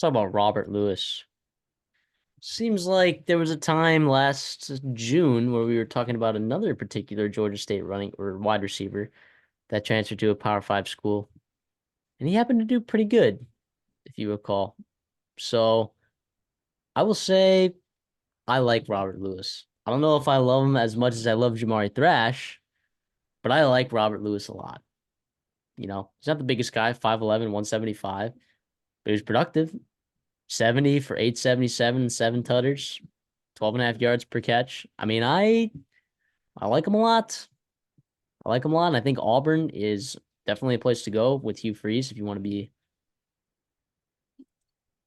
talk about Robert Lewis. Seems like there was a time last June where we were talking about another particular Georgia State running or wide receiver that transferred to a Power Five school, and he happened to do pretty good, if you recall. So I will say I like Robert Lewis. I don't know if I love him as much as I love Jamari Thrash, but I like Robert Lewis a lot. He's not the biggest guy, 5'11", 175, but he was productive. 70 for 877, 7 tutters, 12 and a half yards per catch. I mean, I like him a lot. I like him a lot. And I think Auburn is definitely a place to go with Hugh Freeze if you want to be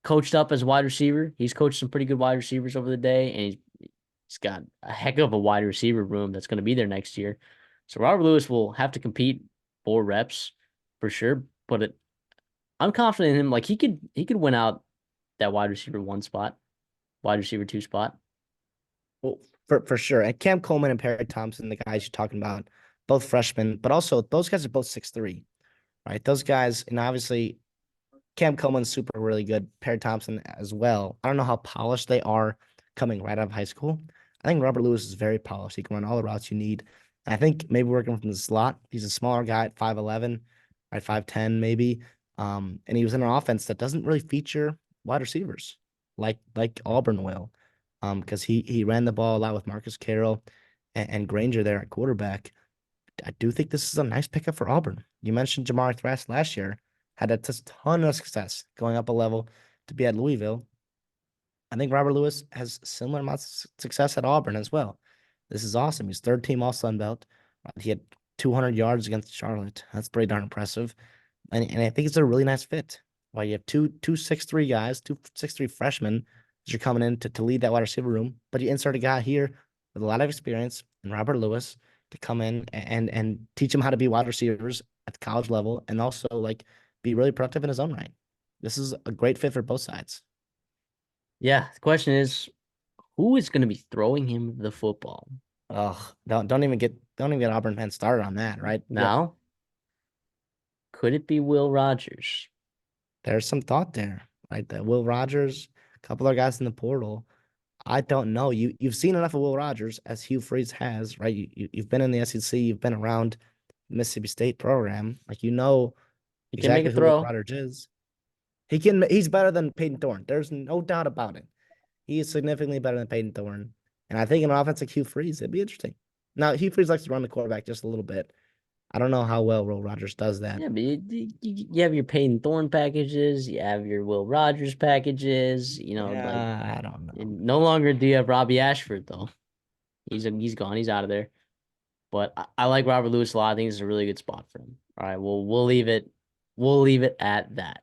coached up as a wide receiver. He's coached some pretty good wide receivers over the day, and he's got a heck of a wide receiver room that's going to be there next year. So Robert Lewis will have to compete for reps for sure. I'm confident in him. Like he could win out that wide receiver one spot, wide receiver two spot. Well, for sure. And Cam Coleman and Perry Thompson, the guys you're talking about, both freshmen, but also those guys are both 6'3", right? Those guys, and obviously Cam Coleman's super really good. Perry Thompson as well. I don't know how polished they are coming right out of high school. I think Robert Lewis is very polished. He can run all the routes you need. And I think maybe working from the slot, he's a smaller guy at 5'11", right, 5'10" maybe. And he was in an offense that doesn't really feature wide receivers like Auburn will. Because he ran the ball a lot with Marcus Carroll and Granger there at quarterback. I do think this is a nice pickup for Auburn. You mentioned Jamar Thrash last year had a ton of success going up a level to be at Louisville. I think Robert Lewis has similar amounts of success at Auburn as well. This is awesome. He's third team All Sun Belt. He had 200 yards against Charlotte. That's pretty darn impressive. And I think it's a really nice fit. While you have two 6'3" guys, two 6'3" freshmen that you're coming in to lead that wide receiver room, but you insert a guy here with a lot of experience and Robert Lewis to come in and teach him how to be wide receivers at the college level and also like be really productive in his own right. This is a great fit for both sides. Yeah, the question is, who is going to be throwing him the football? Oh, don't even get Auburn fans started on that, right? Yeah, Now, could it be Will Rogers? there's some thought there, right? That Will Rogers, a couple of guys in the portal. I don't know. You've seen enough of Will Rogers as Hugh Freeze has, right? You've been in the SEC, you've been around Mississippi State program, like you know He can make a exactly who Will throw. Rogers is. He's better than Peyton Thorne. There's no doubt about it. He is significantly better than Peyton Thorne. And I think an offense like Hugh Freeze, it'd be interesting. Now, Hugh Freeze likes to run the quarterback just a little bit. I don't know how well Will Rogers does that. Yeah, but you have your Peyton Thorne packages, you have your Will Rogers packages, like Yeah, I don't know. no longer do you have Robbie Ashford though. He's gone, he's out of there. But I like Robert Lewis a lot. I think it's a really good spot for him. All right, well we'll leave it at that.